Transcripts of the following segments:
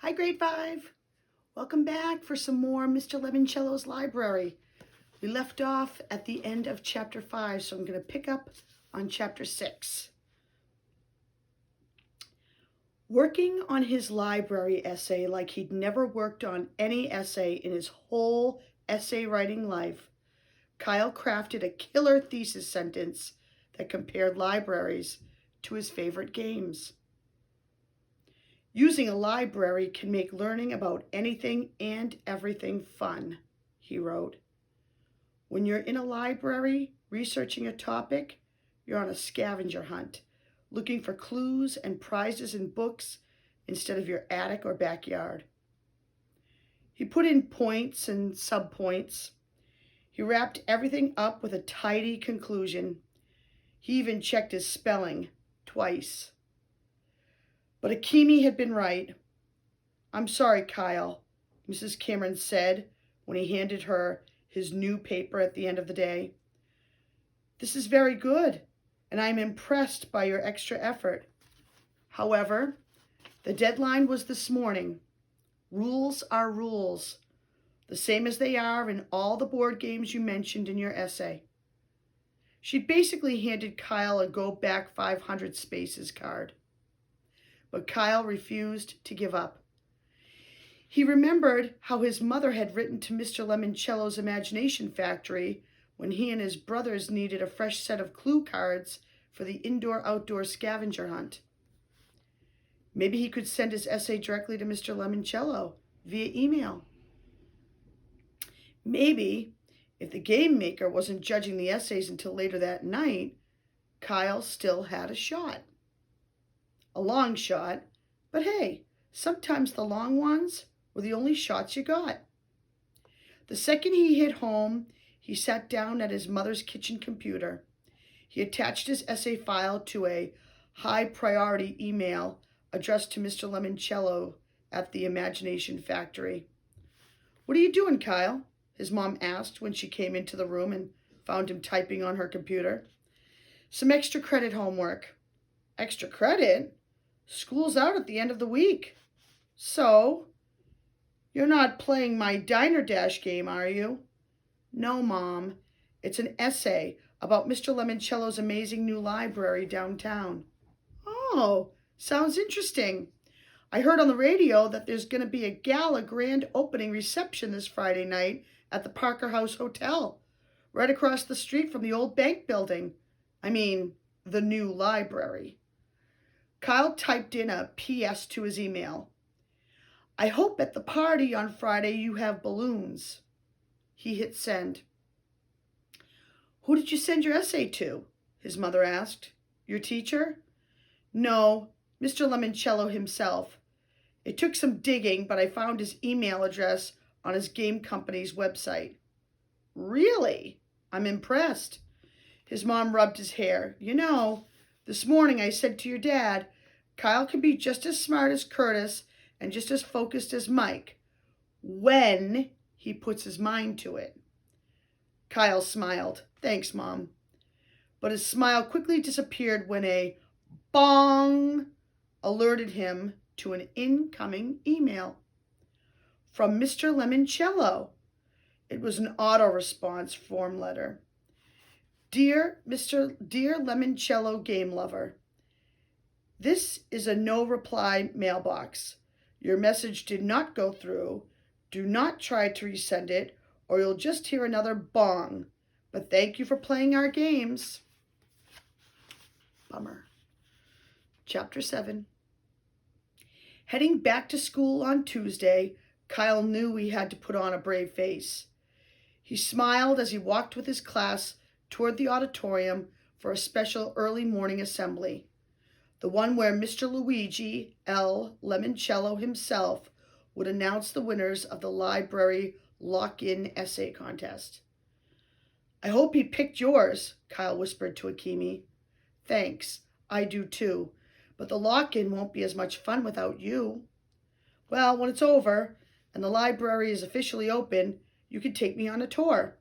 Hi, grade 5. Welcome back for some more Mr. Lemoncello's library. We left off at the end of chapter 5, so I'm going to pick up on chapter 6. Working on his library essay like he'd never worked on any essay in his whole essay writing life, Kyle crafted a killer thesis sentence that compared libraries to his favorite games. Using a library can make learning about anything and everything fun, he wrote. When you're in a library researching a topic, you're on a scavenger hunt, looking for clues and prizes in books instead of your attic or backyard. He put in points and subpoints. He wrapped everything up with a tidy conclusion. He even checked his spelling twice. But Akemi had been right. "I'm sorry, Kyle," Mrs. Cameron said when he handed her his new paper at the end of the day. "This is very good, and I'm impressed by your extra effort. However, the deadline was this morning. Rules are rules, the same as they are in all the board games you mentioned in your essay." She basically handed Kyle a Go Back 500 Spaces card. But Kyle refused to give up. He remembered how his mother had written to Mr. Lemoncello's Imagination Factory when he and his brothers needed a fresh set of clue cards for the indoor-outdoor scavenger hunt. Maybe he could send his essay directly to Mr. Lemoncello via email. Maybe, if the game maker wasn't judging the essays until later that night, Kyle still had a shot. A long shot, but hey, sometimes the long ones were the only shots you got. The second he hit home, he sat down at his mother's kitchen computer. He attached his essay file to a high-priority email addressed to Mr. Lemoncello at the Imagination Factory. "What are you doing, Kyle?" his mom asked when she came into the room and found him typing on her computer. "Some extra credit homework." "Extra credit? School's out at the end of the week. So, you're not playing my Diner Dash game, are you?" "No, Mom. It's an essay about Mr. Lemoncello's amazing new library downtown." "Oh, sounds interesting. I heard on the radio that there's going to be a gala grand opening reception this Friday night at the Parker House Hotel, right across the street from the old bank building. I mean, the new library." Kyle typed in a PS to his email. "I hope at the party on Friday you have balloons." He hit send. "Who did you send your essay to?" his mother asked. "Your teacher?" "No, Mr. Lemoncello himself. It took some digging, but I found his email address on his game company's website." "Really? I'm impressed." His mom rubbed his hair. "You know, this morning I said to your dad, Kyle can be just as smart as Curtis and just as focused as Mike when he puts his mind to it." Kyle smiled. "Thanks, Mom." But his smile quickly disappeared when a bong alerted him to an incoming email from Mr. Lemoncello. It was an auto-response form letter. Dear Lemoncello game lover, this is a no-reply mailbox. Your message did not go through. Do not try to resend it, or you'll just hear another bong. But thank you for playing our games. Bummer. Chapter 7. Heading back to school on Tuesday, Kyle knew he had to put on a brave face. He smiled as he walked with his class toward the auditorium for a special early morning assembly, the one where Mr. Luigi L. Lemoncello himself would announce the winners of the library lock-in essay contest. "I hope he picked yours," Kyle whispered to Akemi. "Thanks, I do too, but the lock-in won't be as much fun without you." "Well, when it's over and the library is officially open, you can take me on a tour."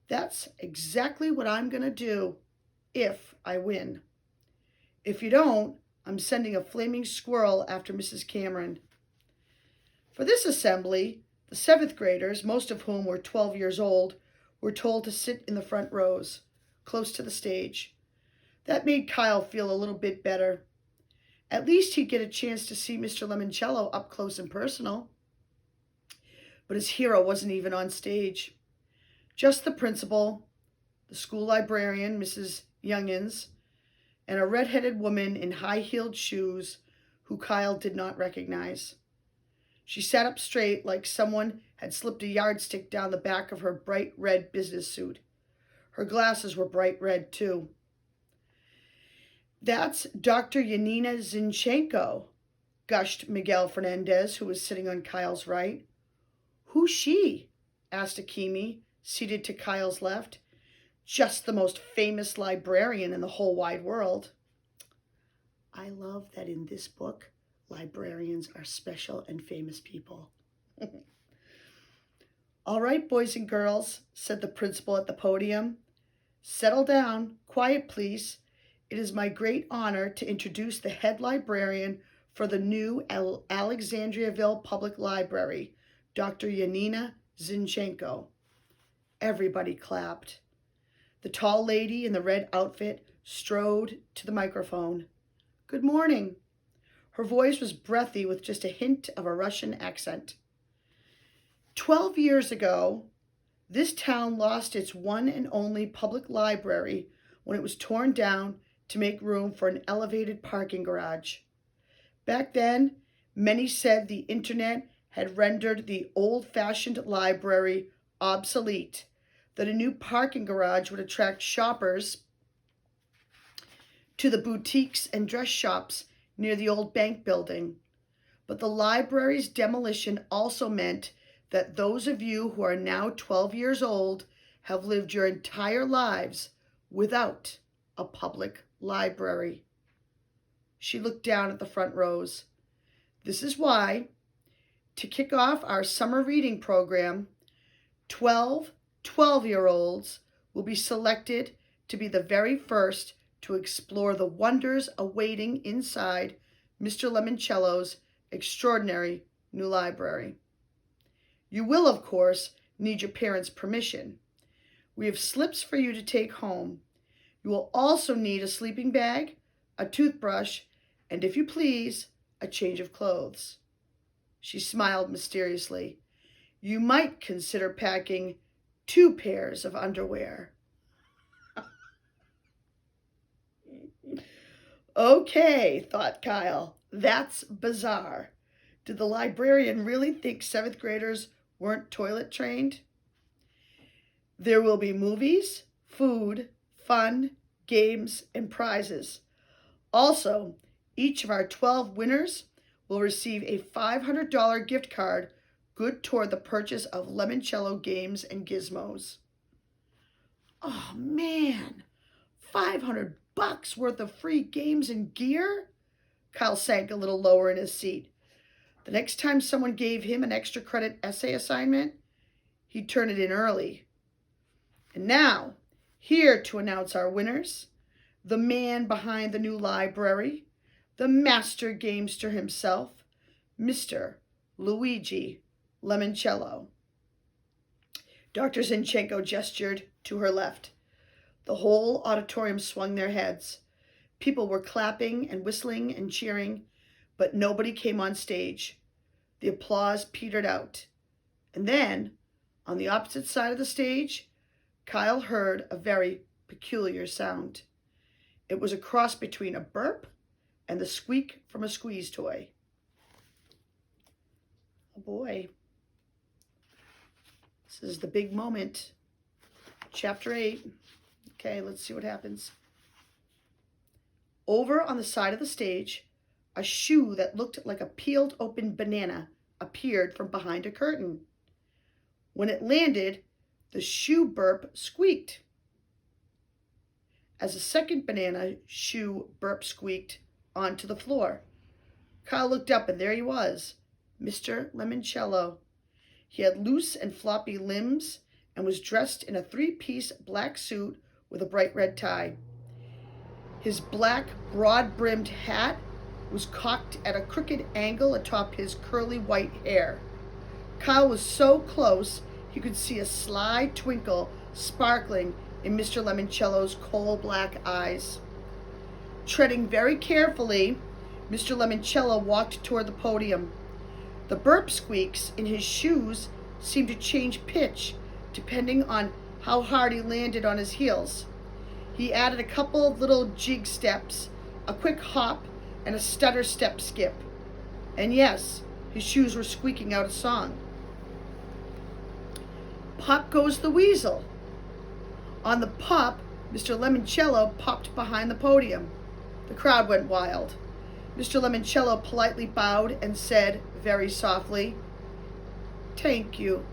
"That's exactly what I'm going to do, if I win. If you don't, I'm sending a flaming squirrel after Mrs. Cameron." For this assembly, the seventh graders, most of whom were 12 years old, were told to sit in the front rows, close to the stage. That made Kyle feel a little bit better. At least he'd get a chance to see Mr. Lemoncello up close and personal. But his hero wasn't even on stage. Just the principal, the school librarian, Mrs. Youngins, and a red-headed woman in high-heeled shoes who Kyle did not recognize. She sat up straight like someone had slipped a yardstick down the back of her bright red business suit. Her glasses were bright red, too. "That's Dr. Yanina Zinchenko," gushed Miguel Fernandez, who was sitting on Kyle's right. "Who's she?" asked Akimi, seated to Kyle's left. "Just the most famous librarian in the whole wide world." I love that in this book, librarians are special and famous people. "All right, boys and girls," said the principal at the podium. "Settle down. Quiet, please. It is my great honor to introduce the head librarian for the new Alexandriaville Public Library, Dr. Yanina Zinchenko." Everybody clapped. The tall lady in the red outfit strode to the microphone. "Good morning." Her voice was breathy with just a hint of a Russian accent. 12 years ago, this town lost its one and only public library when it was torn down to make room for an elevated parking garage. Back then, many said the internet had rendered the old-fashioned library obsolete, that a new parking garage would attract shoppers to the boutiques and dress shops near the old bank building. But the library's demolition also meant that those of you who are now 12 years old have lived your entire lives without a public library. She looked down at the front rows. This is why, to kick off our summer reading program, 12 12-year-olds will be selected to be the very first to explore the wonders awaiting inside Mr. Lemoncello's extraordinary new library. You will, of course, need your parents' permission. We have slips for you to take home. You will also need a sleeping bag, a toothbrush, and, if you please, a change of clothes. She smiled mysteriously. You might consider packing 2 pairs of underwear. Okay, thought Kyle, that's bizarre. Did the librarian really think 7th graders weren't toilet trained? There will be movies, food, fun, games, and prizes. Also, each of our 12 winners will receive a $500 gift card good toward the purchase of Lemoncello games and gizmos. Oh man, $500 worth of free games and gear? Kyle sank a little lower in his seat. The next time someone gave him an extra credit essay assignment, he'd turn it in early. And now, here to announce our winners, the man behind the new library, the master gamester himself, Mr. Luigi Lemoncello. Dr. Zinchenko gestured to her left. The whole auditorium swung their heads. People were clapping and whistling and cheering, but nobody came on stage. The applause petered out. And then, on the opposite side of the stage, Kyle heard a very peculiar sound. It was a cross between a burp and the squeak from a squeeze toy. Oh boy. This is the big moment. Chapter 8. Okay, let's see what happens. Over on the side of the stage, a shoe that looked like a peeled open banana appeared from behind a curtain. When it landed, the shoe burp squeaked. As a second banana shoe burp squeaked onto the floor. Kyle looked up and there he was, Mr. Lemoncello. He had loose and floppy limbs and was dressed in a 3-piece black suit with a bright red tie. His black, broad-brimmed hat was cocked at a crooked angle atop his curly white hair. Kyle was so close he could see a sly twinkle sparkling in Mr. Lemoncello's coal black eyes. Treading very carefully, Mr. Lemoncello walked toward the podium. The burp squeaks in his shoes seemed to change pitch depending on how hard he landed on his heels. He added a couple of little jig steps, a quick hop, and a stutter step skip. And yes, his shoes were squeaking out a song. Pop goes the weasel. On the pop, Mr. Lemoncello popped behind the podium. The crowd went wild. Mr. Lemoncello politely bowed and said very softly, "Thank you,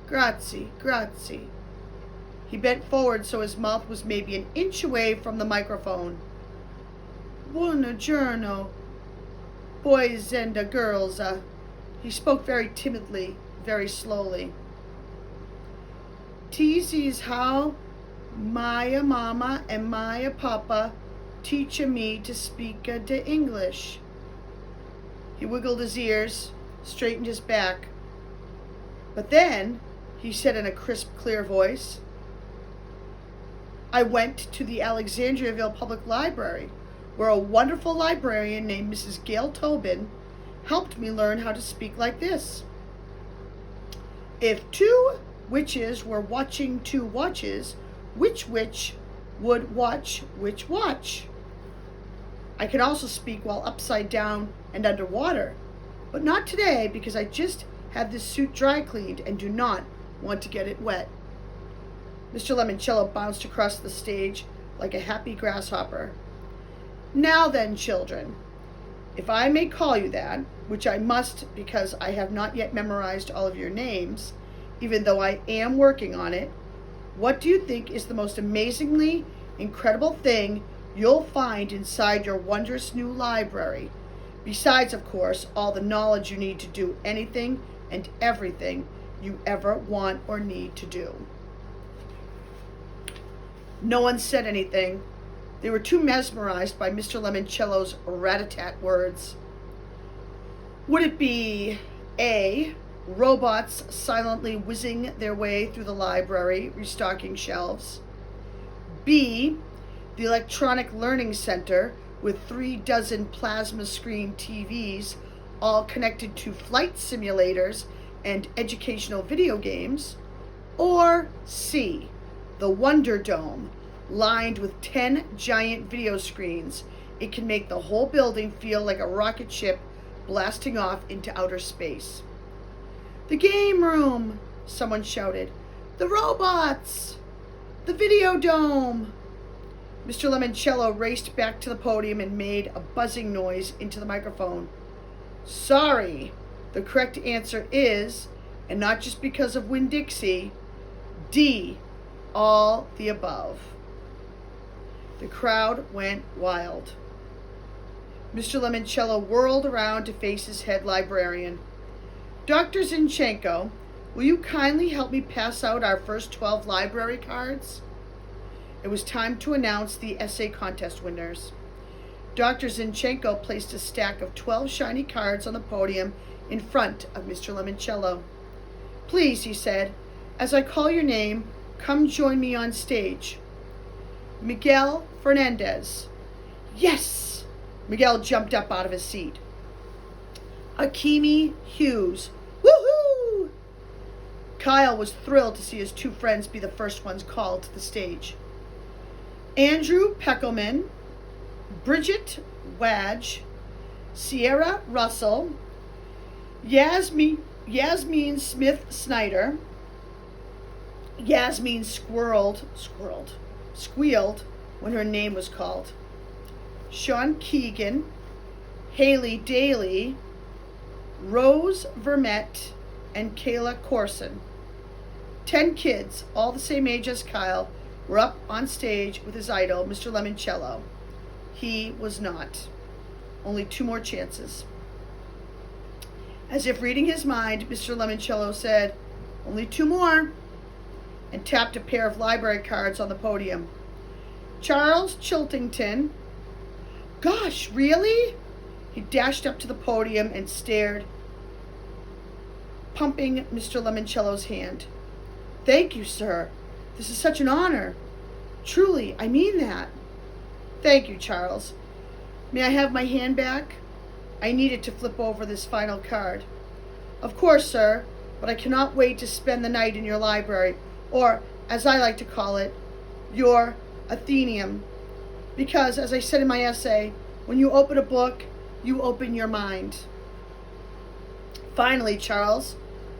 grazie, grazie." He bent forward so his mouth was maybe an inch away from the microphone. "Buongiorno, boys and girls." He spoke very timidly, very slowly. "This is how my mama and my papa teach me to speak the English." He wiggled his ears, straightened his back. But then he said in a crisp, clear voice, "I went to the Alexandriaville Public Library, where a wonderful librarian named Mrs. Gail Tobin helped me learn how to speak like this. If two witches were watching two watches, which witch would watch which watch? I can also speak while upside down and underwater, but not today because I just had this suit dry cleaned and do not want to get it wet." Mr. Lemoncello bounced across the stage like a happy grasshopper. "Now then, children, if I may call you that, which I must because I have not yet memorized all of your names, even though I am working on it, what do you think is the most amazingly incredible thing you'll find inside your wondrous new library, besides, of course, all the knowledge you need to do anything and everything you ever want or need to do?" No one said anything. They were too mesmerized by Mr. Lemoncello's rat-a-tat words. Would it be A, robots silently whizzing their way through the library, restocking shelves? B, the electronic learning center with 36 plasma screen TVs, all connected to flight simulators and educational video games? Or C, the Wonder Dome, lined with 10 giant video screens. It can make the whole building feel like a rocket ship blasting off into outer space. "The game room," someone shouted. "The robots! The video dome!" Mr. Lemoncello raced back to the podium and made a buzzing noise into the microphone. "Sorry, the correct answer is, and not just because of Winn-Dixie, D, all the above." The crowd went wild. Mr. Lemoncello whirled around to face his head librarian. "Dr. Zinchenko, will you kindly help me pass out our first 12 library cards?" It was time to announce the essay contest winners. Dr. Zinchenko placed a stack of 12 shiny cards on the podium in front of Mr. Lemoncello. "Please," he said, "as I call your name, come join me on stage. Miguel Fernandez." "Yes!" Miguel jumped up out of his seat. "Akimi Hughes." "Woohoo!" Kyle was thrilled to see his two friends be the first ones called to the stage. Andrew Peckelman, Bridget Wadge, Sierra Russell, Yasmin Smith Snyder. Yasmin squealed when her name was called. Sean Keegan, Haley Daly, Rose Vermette, and Kayla Corson. 10 kids, all the same age as Kyle, were up on stage with his idol, Mr. Lemoncello. He was not. Only 2 more chances. As if reading his mind, Mr. Lemoncello said, "Only 2 more," and tapped a pair of library cards on the podium. Charles Chiltington. gosh, really? He dashed up to the podium and stared, pumping Mr. Lemoncello's hand. Thank you, sir. This is such an honor. Truly, I mean that. Thank you, Charles. May I have my hand back? I need it to flip over this final card. Of course, sir, but I cannot wait to spend the night in your library, or, as I like to call it, your Athenaeum. Because, as I said in my essay, when you open a book, you open your mind. Finally, Charles,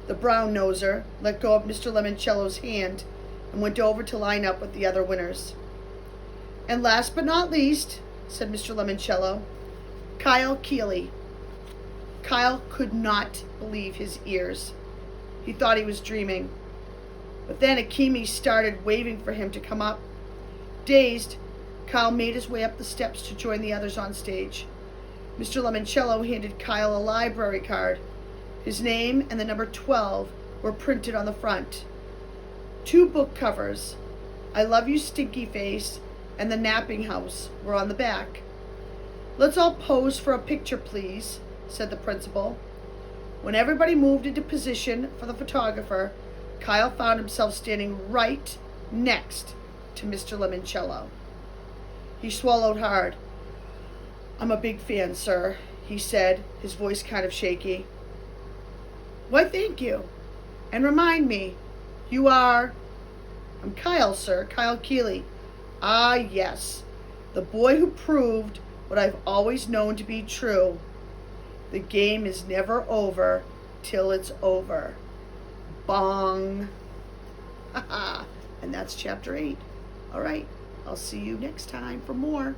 the brown-noser, let go of Mr. Lemoncello's hand and went over to line up with the other winners. And last but not least, said Mr. Lemoncello, Kyle Keeley. Kyle could not believe his ears. He thought he was dreaming. But then Akemi started waving for him to come up. Dazed, Kyle made his way up the steps to join the others on stage. Mr. Lemoncello handed Kyle a library card. His name and the number 12 were printed on the front. 2 book covers, I Love You, Stinky Face, and The Napping House, were on the back. Let's all pose for a picture, please, said the principal. When everybody moved into position for the photographer, Kyle found himself standing right next to Mr. Lemoncello. He swallowed hard. I'm a big fan, sir, he said, his voice kind of shaky. Why, thank you. And remind me, you are... I'm Kyle, sir, Kyle Keeley. Ah, yes, the boy who proved what I've always known to be true. The game is never over till it's over. Bong. Ha ha. And that's chapter 8. All right, I'll see you next time for more.